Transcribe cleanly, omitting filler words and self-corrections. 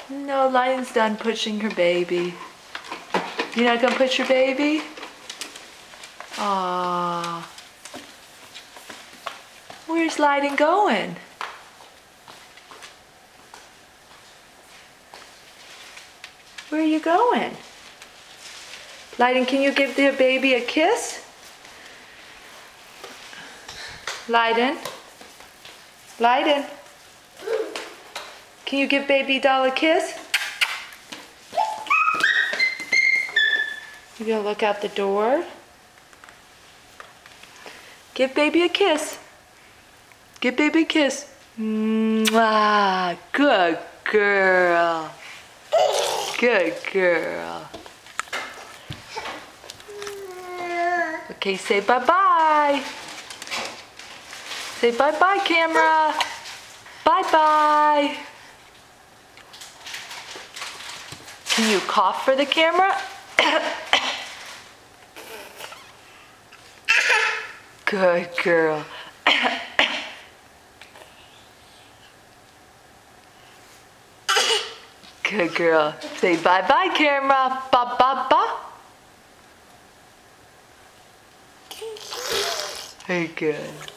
No, Lion's done pushing her baby. You're not gonna push your baby? Aww. Where's Lion going? Where are you going? Lion, can you give the baby a kiss? Lion? Lion? Can you give baby doll a kiss? You gonna look out the door? Give baby a kiss. Give baby a kiss. Mwah. Good girl. Good girl. Okay, say bye-bye. Say bye-bye, camera. Bye-bye. Can you cough for the camera? Good girl. Good girl. Say bye-bye, camera. Ba-ba-ba. Very good.